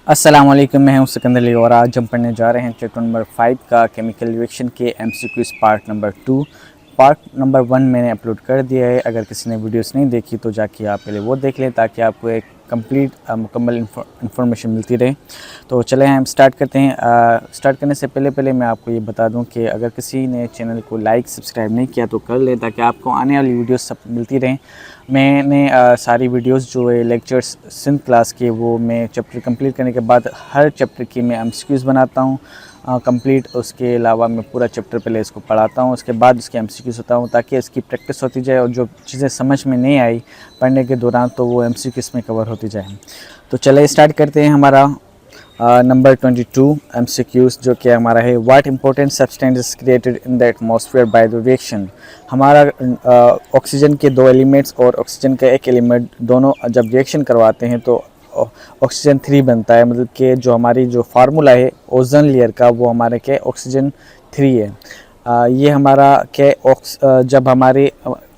अस्सलामुअलैकुम, मैं हूं सिकंदर अली और आज हम पढ़ने जा रहे हैं चैप्टर नंबर 5 का केमिकल रिएक्शन के MCQs part number 2। Part number 1 मैंने अपलोड कर दिया है। अगर किसी ने वीडियोस नहीं देखी तो जाके आप पहले वो देख लें ताकि आपको एक कंप्लीट मुकम्मल इंफॉर्मेशन मिलती रहे। तो चले हम स्टार्ट करते हैं। स्टार्ट करने से पहले मैं आपको ये बता दूं कि अगर किसी ने चैनल को लाइक सब्सक्राइब नहीं किया तो कर लें ताकि आपको आने वाली वीडियोस सब मिलती रहें। मैंने सारी वीडियोस जो है लेक्चर्स सिंध क्लास के वो मैं चैप्टर कंप्लीट करने के बाद हर चैप्टर की मैं एमसीक्यूज़ बनाता हूँ कंप्लीट। उसके अलावा मैं पूरा चैप्टर पहले इसको पढ़ाता हूँ, उसके बाद इसके एमसीक्यूज़ होता हूँ ताकि इसकी प्रैक्टिस होती जाए और जो चीज़ें समझ में नहीं आई पढ़ने के दौरान तो वो एमसीक्यूज़ में कवर होती जाए। तो चले स्टार्ट करते हैं हमारा नंबर 22 एमसीक्यूज़ जो कि हमारा है what important substance is created in the atmosphere by the reaction. हमारा ऑक्सीजन के दो एलिमेंट्स और ऑक्सीजन का एक एलिमेंट दोनों जब रिएक्शन करवाते हैं तो ऑक्सीजन 3 बनता है। मतलब कि जो हमारी जो फार्मूला है ओजोन लेयर का वो हमारे के ऑक्सीजन 3 है। ये हमारा के जब हमारे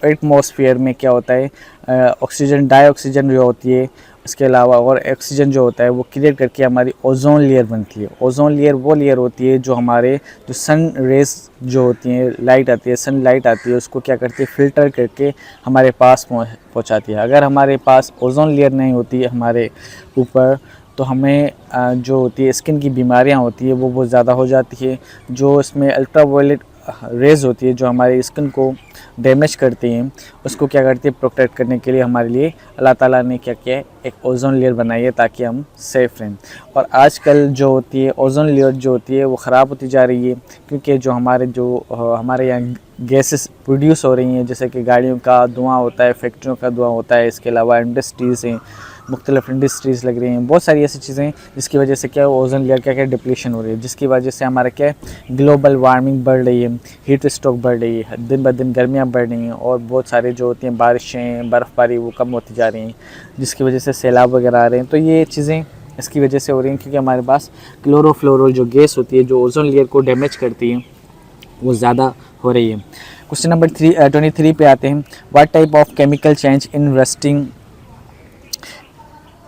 एटमॉस्फेयर में क्या होता है ऑक्सीजन डाइऑक्सीजन जो होती है इसके अलावा और ऑक्सीजन जो होता है वो क्रिएट करके हमारी ओजोन लेयर बनती है। ओजोन लेयर वो लेयर होती है जो हमारे जो सन रेज जो होती हैं लाइट आती है सन लाइट आती है उसको क्या करती है फ़िल्टर करके हमारे पास पहुंचाती है। अगर हमारे पास ओजोन लेयर नहीं होती है हमारे ऊपर तो हमें जो होती है स्किन की बीमारियां होती है वो बहुत ज़्यादा हो जाती है। जो इसमें अल्ट्रावायलेट रेज़ होती है जो हमारी स्किन को डैमेज करती हैं उसको क्या करती है प्रोटेक्ट करने के लिए हमारे लिए अल्लाह ताला ने क्या किया है एक ओजोन लेयर बनाई है ताकि हम सेफ़ रहें। और आजकल जो होती है ओजोन लेयर जो होती है वो ख़राब होती जा रही है क्योंकि जो हमारे यहाँ गैसेस प्रोड्यूस हो रही हैं जैसे कि गाड़ियों का धुआं होता है, फैक्ट्रियों का धुआं होता है, इसके अलावा इंडस्ट्रीज़ हैं, मुख्तलिफ इंडस्ट्रीज़ लग रही हैं, बहुत सारी ऐसी चीज़ें जिसकी वजह से क्या ओजोन लेयर क्या डिप्लीशन हो रही है जिसकी वजह से हमारा क्या है ग्लोबल वार्मिंग बढ़ रही है, हीट स्ट्रोक बढ़ रही है, दिन ब दिन गर्मियाँ बढ़ रही हैं और बहुत सारे जो होती हैं बारिशें बर्फ़बारी वो कम होती जा रही हैं जिसकी वजह से सैलाब वगैरह आ रहे हैं। तो ये चीज़ें इसकी वजह से हो रही हैं क्योंकि हमारे पास क्लोरोफ्लोरो जो गैस होती है जो ओजोन लेयर को डैमेज करती है वो ज़्यादा हो रही है। क्वेश्चन नंबर 23 पे आते हैं what type of chemical change in rusting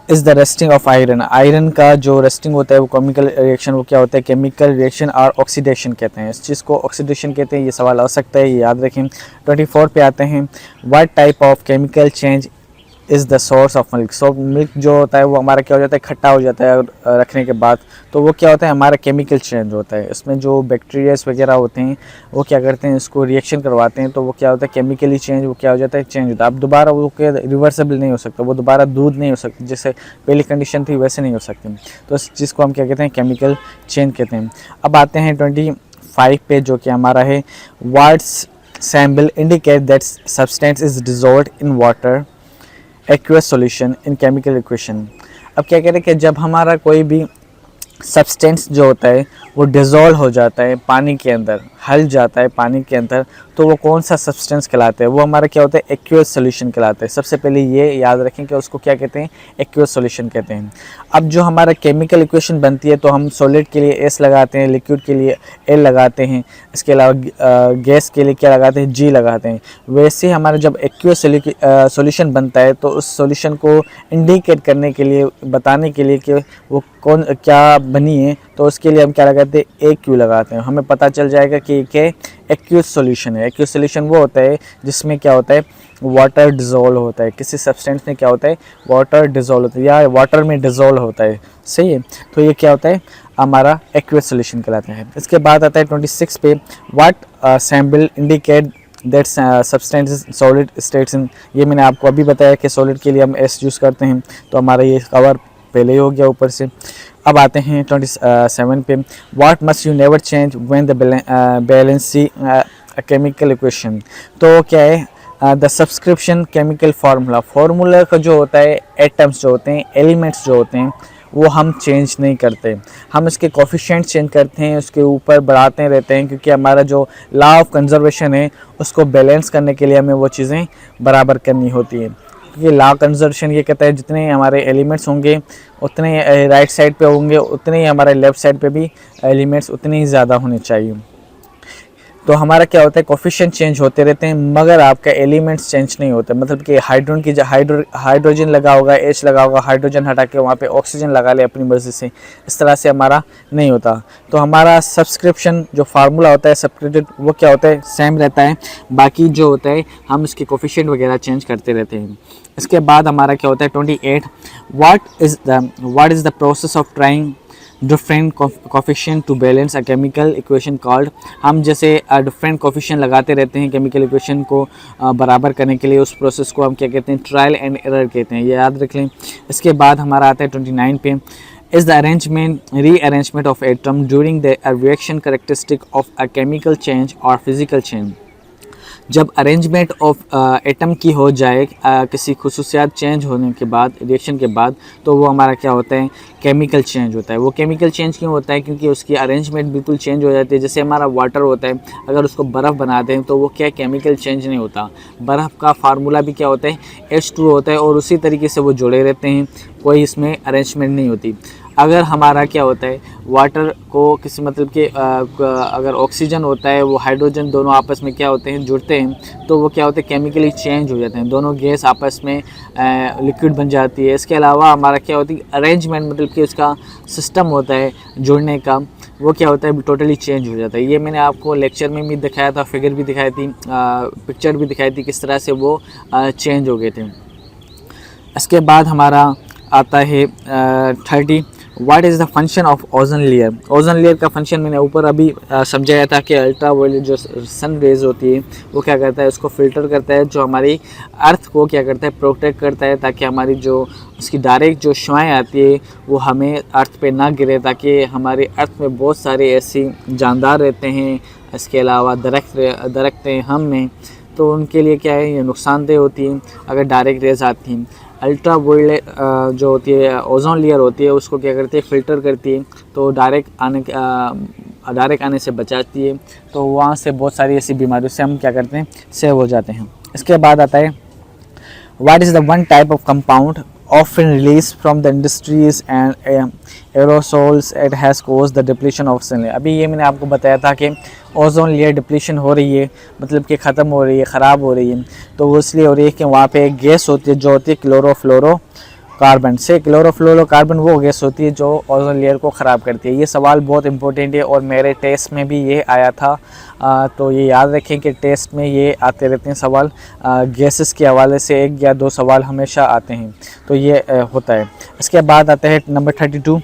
is the rusting of iron. Iron का जो रस्टिंग होता है वो केमिकल रिएक्शन वो क्या होता है केमिकल रिएक्शन और ऑक्सीडेशन कहते हैं। इस चीज़ को ऑक्सीडेशन कहते हैं। ये सवाल आ सकता है, ये याद रखें। 24 पे आते हैं what type of chemical change is the source of milk. So milk जो होता है वो हमारा क्या हो जाता है खट्टा हो जाता है रखने के बाद तो वो क्या होता है हमारा केमिकल चेंज होता है। इसमें जो बैक्टीरियाज वगैरह होते हैं वो क्या करते हैं इसको रिएक्शन करवाते हैं तो वो क्या होता है केमिकली चेंज वो क्या हो जाता है चेंज होता है। अब दोबारा वो क्या रिवर्सेबल नहीं हो सकता, वो दोबारा दूध नहीं हो सकती जैसे पहली कंडीशन थी वैसे नहीं हो सकती। तो इस चीज़ को हम क्या कहते हैं केमिकल चेंज कहते हैं। अब आते हैं 25 पे जो कि हमारा है words sample indicate that substance is dissolved in water aqueous solution in chemical equation. अब क्या कह रहे हैं कि जब हमारा कोई भी सब्सटेंस जो होता है वो डिज़ोल्व हो जाता है पानी के अंदर, हल जाता है पानी के अंदर तो वो कौन सा सब्सटेंस कहलाता है वो हमारा क्या होता है एक्वस सॉल्यूशन कहलाता है। सबसे पहले ये याद रखें कि उसको क्या कहते हैं एक्वस सॉल्यूशन कहते हैं। अब जो हमारा केमिकल इक्वेशन बनती है तो हम सॉलिड के लिए एस लगाते हैं, लिक्विड के लिए एल लगाते हैं, इसके अलावा गैस के लिए क्या लगाते हैं जी लगाते हैं। वैसे हमारा जब एक्वस सॉल्यूशन बनता है तो उस सॉल्यूशन को इंडिकेट करने के लिए बताने के लिए कि वो कौन क्या बनी है तो उसके लिए हम क्या लगाते हैं ए क्यू लगाते हैं। हमें पता चल जाएगा कि ये एक्वस सॉल्यूशन है। एक्वस सॉल्यूशन वो होता है जिसमें क्या होता है वाटर डिज़ोल्व होता है, किसी सब्सटेंस में क्या होता है वाटर डिज़ोल्व होता है या वाटर में डिज़ोल्व होता है, सही है। तो ये क्या होता है हमारा एक्वस सॉल्यूशन कहलाता है। इसके बाद आता है 26 पे what sample indicate that substance solid states in. ये मैंने आपको अभी बताया कि सॉलिड के लिए हम एस यूज़ करते हैं तो हमारा ये कवर पहले ही हो गया ऊपर से। अब आते हैं 27 पे what must you never change when the valency chemical equation. तो क्या है द सब्सक्रिप्शन केमिकल फार्मूला का जो होता है एटम्स जो होते हैं एलिमेंट्स जो होते हैं वो हम चेंज नहीं करते, हम इसके कोफिशिएंट चेंज करते हैं, उसके ऊपर बढ़ाते रहते हैं क्योंकि हमारा जो लॉ ऑफ कंजर्वेशन है उसको बैलेंस करने के लिए हमें वो चीज़ें बराबर करनी होती हैं। क्योंकि लॉ कंजर्वेशन ये कहता है जितने हमारे एलिमेंट्स होंगे उतने राइट साइड पे होंगे उतने ही हमारे लेफ़्ट साइड पे भी एलिमेंट्स उतने ही ज़्यादा होने चाहिए। तो हमारा क्या होता है, कोफिशिएंट चेंज होते रहते हैं मगर आपका एलिमेंट्स चेंज नहीं होते। मतलब कि हाइड्रोजन लगा होगा, H लगा होगा, हाइड्रोजन हटा के वहाँ पे ऑक्सीजन लगा ले अपनी मर्जी से, इस तरह से हमारा नहीं होता। तो हमारा सब्सक्रिप्शन जो फार्मूला होता है सब्सक्रिप्टेड, वो क्या होता है, सेम रहता है। बाकी जो होता है हम इसके कोफिशिएंट वगैरह चेंज करते रहते हैं। इसके बाद हमारा क्या होता है 28, what is the process of trying different coefficient to balance a chemical equation called. हम जैसे डिफरेंट कोफिशिएंट लगाते रहते हैं केमिकल इक्वेशन को बराबर करने के लिए, उस प्रोसेस को हम क्या कहते हैं, ट्रायल एंड एरर कहते हैं, ये याद रख लें। इसके बाद हमारा आता है 29 पे, is the rearrangement of atom during the reaction characteristic of a chemical change और फिजिकल चेंज। जब अरेंजमेंट ऑफ एटम की हो जाए किसी खुसूसियात चेंज होने के बाद, रिएक्शन के बाद, तो वो हमारा क्या होता है, केमिकल चेंज होता है। वो केमिकल चेंज क्यों होता है, क्योंकि उसकी अरेंजमेंट बिल्कुल चेंज हो जाती है। जैसे हमारा वाटर होता है, अगर उसको बर्फ़ बनाते हैं तो वो क्या केमिकल चेंज नहीं होता। बर्फ़ का फार्मूला भी क्या होता है, H2 होता है, और उसी तरीके से वो जुड़े रहते हैं, कोई इसमें अरेंजमेंट नहीं होती। अगर हमारा क्या होता है, वाटर को किसी मतलब के अगर ऑक्सीजन होता है, वो हाइड्रोजन दोनों आपस में क्या होते हैं, जुड़ते हैं, तो वो क्या होते हैं, केमिकली चेंज हो जाते हैं, दोनों गैस आपस में लिक्विड बन जाती है। इसके अलावा हमारा क्या होती है, अरेंजमेंट मतलब कि उसका सिस्टम होता है जुड़ने का, वो क्या होता है, टोटली चेंज हो जाता है। ये मैंने आपको लेक्चर में भी दिखाया था, फिगर भी दिखाई थी, पिक्चर भी दिखाई थी, किस तरह से वो चेंज हो गए थे। इसके बाद हमारा आता है 30, what is the function of ozone layer. Ozone layer का फंक्शन मैंने ऊपर अभी समझाया था कि अल्ट्रा वायलेट जो सन रेज होती है वो क्या करता है, उसको फिल्टर करता है, जो हमारी अर्थ को क्या करता है, प्रोटेक्ट करता है, ताकि हमारी जो उसकी डायरेक्ट जो शुआएँ आती है वो हमें अर्थ पे ना गिरे, ताकि हमारे अर्थ में बहुत सारे ऐसी जानदार रहते हैं, इसके अलावा दरख्त हैं हम में, तो उनके लिए क्या है, ये नुकसानदेह होती है अगर डायरेक्ट रेज आती हैं। अल्ट्रा वायलेट जो होती है, ओजोन लेयर होती है, उसको क्या करती है, फ़िल्टर करती है, तो डायरेक्ट आने से बचाती है। तो वहाँ से बहुत सारी ऐसी बीमारियों से हम क्या करते हैं, सेव हो जाते हैं। इसके बाद आता है, what is the one type of compound often released from the industries and aerosols, it has caused the depletion of ozone layer। अभी ये मैंने आपको बताया था कि ओजोन लेयर डिप्लीशन हो रही है, मतलब कि ख़त्म हो रही है, ख़राब हो रही है, तो वो इसलिए हो रही है कि वहाँ पे एक गैस होती है जो होती है क्लोरोफ्लोरोकार्बन से। क्लोरोफ्लोरोकार्बन वो गैस होती है जो ओजोन लेयर को ख़राब करती है। ये सवाल बहुत इंपॉर्टेंट है और मेरे टेस्ट में भी ये आया था, तो ये याद रखें कि टेस्ट में ये आते रहते हैं सवाल, गैसेस के हवाले से 1 या 2 सवाल हमेशा आते हैं, तो ये होता है। इसके बाद आता है number 32,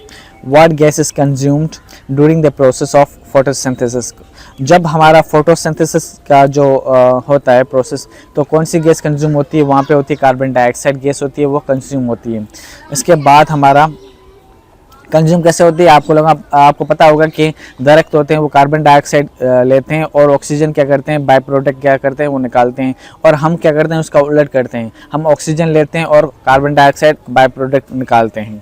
what gas is consumed during the process of photosynthesis. जब हमारा फोटोसिंथेसिस का जो होता है प्रोसेस, तो कौन सी गैस कंज्यूम होती है, वहाँ पे होती है कार्बन डाइऑक्साइड गैस होती है, वो कंज्यूम होती है। इसके बाद हमारा कंज्यूम कैसे होती है, आपको पता होगा कि दरख्त होते हैं वो कार्बन डाइऑक्साइड लेते हैं और ऑक्सीजन क्या करते हैं, बाय प्रोडक्ट क्या करते हैं, वो निकालते हैं, और हम क्या करते हैं, उसका उलट करते हैं, हम ऑक्सीजन लेते हैं और कार्बन डाइऑक्साइड बाय प्रोडक्ट निकालते हैं।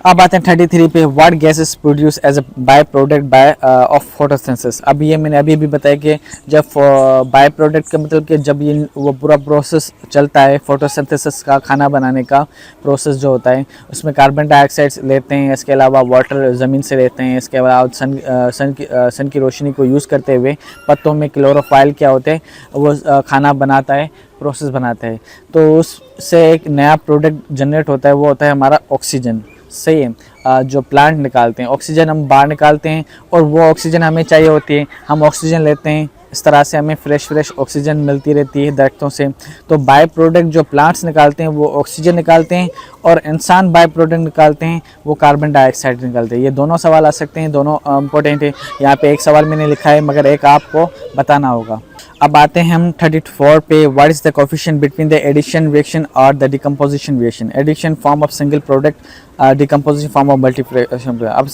अब आते हैं 33 पे, what gases produce as a by product of photosynthesis. अब ये मैंने अभी भी बताया कि जब बाय प्रोडक्ट का मतलब कि जब ये वो पूरा प्रोसेस चलता है, फोटोसिंथेसिस का खाना बनाने का प्रोसेस जो होता है, उसमें कार्बन डाइऑक्साइड लेते हैं, इसके अलावा वाटर ज़मीन से लेते हैं, इसके अलावा सन की रोशनी को यूज़ करते हुए पत्तों में क्लोरोफाइल क्या होते हैं, वो खाना बनाता है, प्रोसेस बनाता है, तो उससे एक नया प्रोडक्ट जनरेट होता है, वो होता है हमारा ऑक्सीजन। सही है, जो प्लांट निकालते हैं, ऑक्सीजन हम बाहर निकालते हैं और वो ऑक्सीजन हमें चाहिए होती है, हम ऑक्सीजन लेते हैं, इस तरह से हमें फ्रेश ऑक्सीजन मिलती रहती है दरख्तों से। तो बाय प्रोडक्ट जो प्लांट्स निकालते हैं वो ऑक्सीजन निकालते हैं, और इंसान बाय प्रोडक्ट निकालते हैं वो कार्बन डाइऑक्साइड निकालते हैं। ये दोनों सवाल आ सकते हैं, दोनों इंपॉर्टेंट है। यहाँ पे एक सवाल मैंने लिखा है मगर एक आपको बताना होगा। अब आते हैं हम 34 पे, what is the coefficient between the addition reaction और the decomposition reaction. Addition form of single product, decomposition form of multiplication. अब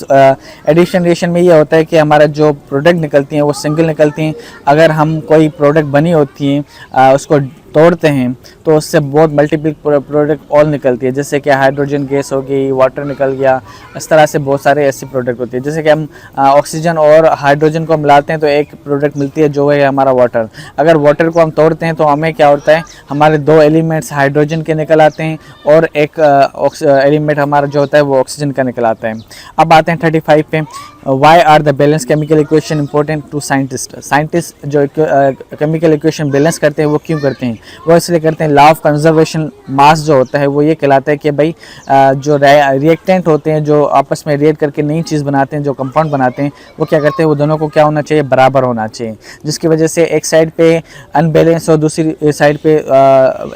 एडिशन रिएक्शन में ये होता है कि हमारा जो प्रोडक्ट निकलती हैं वो सिंगल निकलती हैं। अगर हम कोई प्रोडक्ट बनी होती हैं उसको तोड़ते हैं तो तो उससे बहुत मल्टीपल प्रोडक्ट और निकलती है, जैसे कि हाइड्रोजन गैस हो गई, वाटर निकल गया, इस तरह से बहुत सारे ऐसे प्रोडक्ट होती है। जैसे कि हम ऑक्सीजन और हाइड्रोजन को मिलाते हैं तो एक प्रोडक्ट मिलती है जो है हमारा वाटर। अगर वाटर को हम तोड़ते हैं तो हमें क्या होता है, हमारे दो एलिमेंट्स हाइड्रोजन के निकल आते हैं और एक एलिमेंट हमारा जो होता है वो ऑक्सीजन का निकल आता है। अब आते हैं 35 पे, why are the balance chemical equation important to scientist. Scientist जो केमिकल इक्वेशन बैलेंस करते हैं वो क्यों करते हैं? वो इसलिए करते हैं, लॉ ऑफ कंजर्वेशन मास जो होता है वो ये कहलाता है कि भाई जो रिएक्टेंट होते हैं जो आपस में रिएक्ट करके नई चीज़ बनाते हैं, जो कंपाउंड बनाते हैं, वो क्या करते हैं, वो दोनों को क्या होना चाहिए, बराबर होना चाहिए, जिसकी वजह से एक साइड पे अनबैलेंस हो, दूसरी साइड पे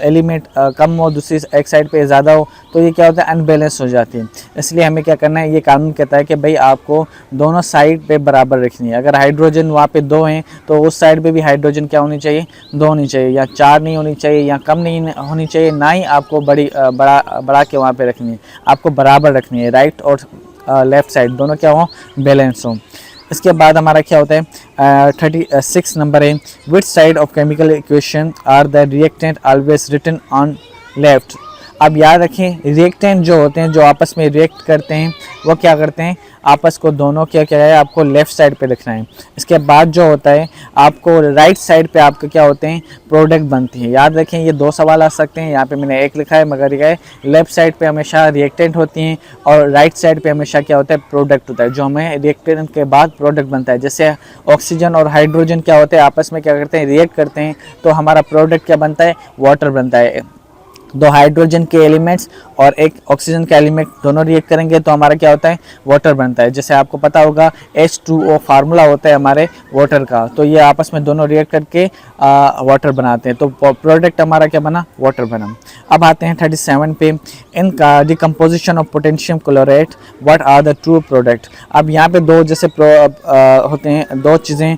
एलिमेंट कम हो, दूसरी एक साइड पे ज़्यादा हो, तो ये क्या होता है, अनबैलेंस हो जाती है। इसलिए हमें क्या करना है, ये कानून कहता है कि भाई आपको दोनों साइड पे बराबर रखनी है। अगर हाइड्रोजन वहाँ पे 2 हैं तो उस साइड पे भी हाइड्रोजन क्या होनी चाहिए, 2 होनी चाहिए, या 4 नहीं होनी चाहिए, या कम नहीं होनी चाहिए, ना ही आपको बढ़ा के वहाँ पे रखनी है, आपको बराबर रखनी है। राइट और लेफ़्ट साइड दोनों क्या हो, बैलेंस हो। इसके बाद हमारा क्या होता है 36 नंबर है, which side of chemical equation are the reactant always written on left. अब याद रखें, रिएक्टेंट जो होते हैं जो आपस में रिएक्ट करते हैं वो क्या करते हैं, आपस को दोनों क्या है, आपको लेफ़्ट साइड पे रखना है। इसके बाद जो होता है आपको राइट साइड पे आपके क्या होते हैं, प्रोडक्ट बनती है। याद रखें, ये 2 सवाल आ सकते हैं, यहाँ पे मैंने एक लिखा है, मगर ये लेफ़्ट साइड पे हमेशा रिएक्टेंट होती हैं और राइट साइड पे हमेशा क्या होता है, प्रोडक्ट होता है, जो हमें रिएक्टेंट के बाद प्रोडक्ट बनता है। जैसे ऑक्सीजन और हाइड्रोजन क्या होते हैं, आपस में क्या करते हैं, रिएक्ट करते हैं, तो हमारा प्रोडक्ट क्या बनता है, वाटर बनता है। 2 हाइड्रोजन के एलिमेंट्स और एक ऑक्सीजन का एलिमेंट दोनों रिएक्ट करेंगे तो हमारा क्या होता है, वाटर बनता है। जैसे आपको पता होगा H2O फार्मूला होता है हमारे वाटर का, तो ये आपस में दोनों रिएक्ट करके वाटर बनाते हैं, तो प्रोडक्ट हमारा क्या बना, वाटर बना। अब आते हैं 37 पे, in decomposition of potassium chloride what are the true product. अब यहाँ पे 2 जैसे होते हैं, 2 चीज़ें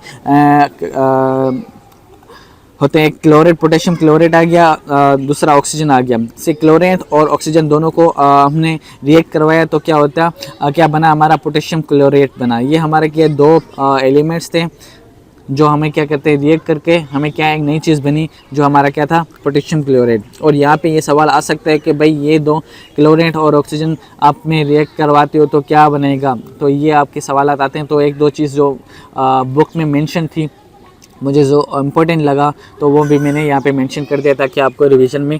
होते हैं, क्लोरेट, पोटेशियम क्लोरेट आ गया, दूसरा ऑक्सीजन आ गया। से क्लोरेट और ऑक्सीजन दोनों को हमने रिएक्ट करवाया तो क्या होता है, क्या बना, हमारा पोटेशियम क्लोरेट बना। ये हमारे क्या 2 एलिमेंट्स थे जो हमें क्या करते हैं, रिएक्ट करके हमें क्या एक नई चीज़ बनी जो हमारा क्या था, पोटेशियम क्लोराइड। और यहाँ पे ये सवाल आ सकता है कि भाई ये 2 क्लोरेट और ऑक्सीजन आप में रिएक्ट करवाते हो तो क्या बनेगा, तो ये आपके सवाल आते हैं। तो 1-2 चीज़ जो बुक में मेंशन थी मुझे जो इम्पोर्टेंट लगा तो वो भी मैंने यहाँ पे मेंशन कर दिया ताकि आपको रिवीजन में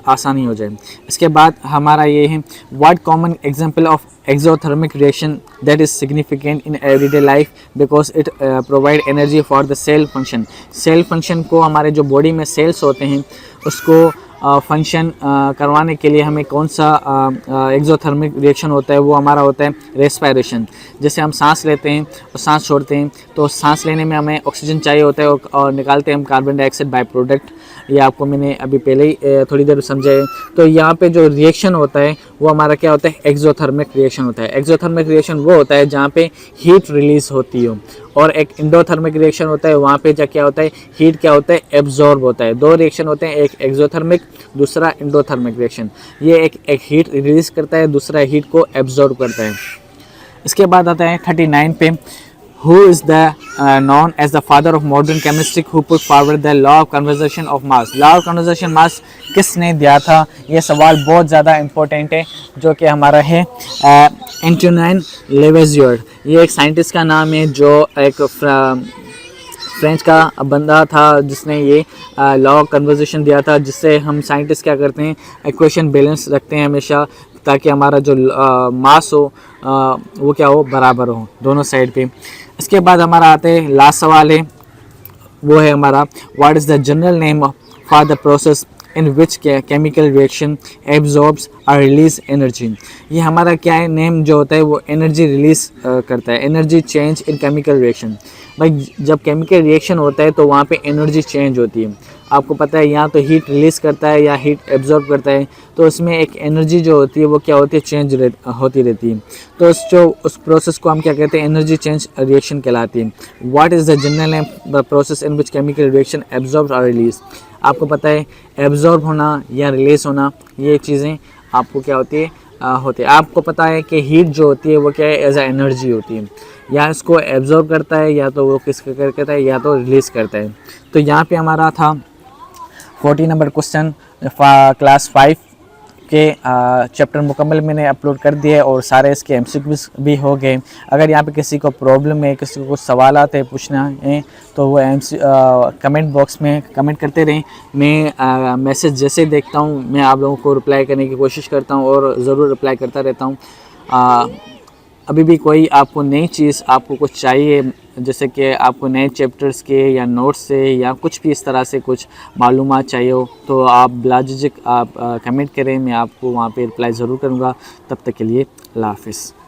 आसानी हो जाए। इसके बाद हमारा ये है, what common example of exothermic reaction that is significant in everyday life because it provide energy for the cell function. Cell function को, हमारे जो बॉडी में सेल्स होते हैं उसको फंक्शन करवाने के लिए हमें कौन सा एक्सोथर्मिक रिएक्शन होता है, वो हमारा होता है रेस्पिरेशन। जैसे हम सांस लेते हैं और सांस छोड़ते हैं, तो सांस लेने में हमें ऑक्सीजन चाहिए होता है और निकालते हैं हम कार्बन डाइऑक्साइड बाय प्रोडक्ट। ये आपको मैंने अभी पहले ही थोड़ी देर समझाया। तो यहाँ पे जो रिएक्शन होता है वो हमारा क्या होता है, एक्सोथर्मिक रिएक्शन होता है। एक्सोथर्मिक रिएक्शन वो होता है जहाँ पे हीट रिलीज होती हो, और एक इंडोथर्मिक रिएक्शन होता है वहाँ पे क्या होता है, हीट क्या होता है, एब्जॉर्ब होता है। 2 रिएक्शन होते हैं, एक एक्सोथर्मिक, दूसरा इंडोथर्मिक रिएक्शन। ये एक हीट रिलीज करता है, दूसरा हीट को एब्जॉर्ब करता है। इसके बाद आता है 39 पे, who is the known as the father of modern chemistry who put forward the law of conservation of mass। law of conservation mass किसने दिया था, ये सवाल बहुत ज़्यादा इम्पोर्टेंट है, जो कि हमारा है एंटोनिन लेवेज़ियर। ये एक साइंटिस्ट का नाम है जो एक फ्रेंच का बंदा था जिसने ये लॉ ऑफ कंजर्वेशन दिया था, जिससे हम साइंटिस्ट क्या करते हैं, इक्वेशन बैलेंस रखते हैं हमेशा, ताकि हमारा जो मास हो वो क्या हो, बराबर हो दोनों साइड पे। इसके बाद हमारा आते हैं लास्ट सवाल है, वो है हमारा, what is the general name for the process in which chemical reaction absorbs और रिलीज एनर्जी। ये हमारा क्या है, नेम जो होता है वो एनर्जी रिलीज करता है, energy change in chemical reaction. भाई जब केमिकल रिएक्शन होता है तो वहाँ पे एनर्जी चेंज होती है। आपको पता है यहाँ तो हीट रिलीज करता है या हीट एब्जॉर्ब करता है, तो इसमें एक एनर्जी जो होती है वो क्या होती है, चेंज होती रहती है। तो उस प्रोसेस को हम क्या कहते हैं, एनर्जी चेंज रिएक्शन कहलाती है। What is the general name the process in which chemical reaction absorb और रिलीज। आपको पता है एब्जॉर्ब होना या रिलीज होना, ये चीज़ें आपको क्या होती है, होते हैं। आपको पता है कि हीट जो होती है वो क्या है, एज अ एनर्जी होती है, या इसको एब्जॉर्ब करता है या तो वो किसका करता है या तो रिलीज़ करता है। तो यहाँ पे हमारा था 40 नंबर क्वेश्चन, क्लास 5 के चैप्टर मुकम्मल मैंने अपलोड कर दिए और सारे इसके एमसीक्यूज़ भी हो गए। अगर यहाँ पे किसी को प्रॉब्लम है, किसी को कुछ सवालात है पूछना है तो वो कमेंट बॉक्स में कमेंट करते रहें। मैं मैसेज जैसे देखता हूँ मैं आप लोगों को रिप्लाई करने की कोशिश करता हूँ और ज़रूर रिप्लाई करता रहता हूँ। अभी भी कोई आपको नई चीज़ आपको कुछ चाहिए, जैसे कि आपको नए चैप्टर्स के या नोट्स से या कुछ भी इस तरह से कुछ मालूमात चाहिए हो तो आप बिलाझिझक आप कमेंट करें, मैं आपको वहाँ पे रिप्लाई ज़रूर करूँगा। तब तक के लिए अल्लाह हाफ़िज़।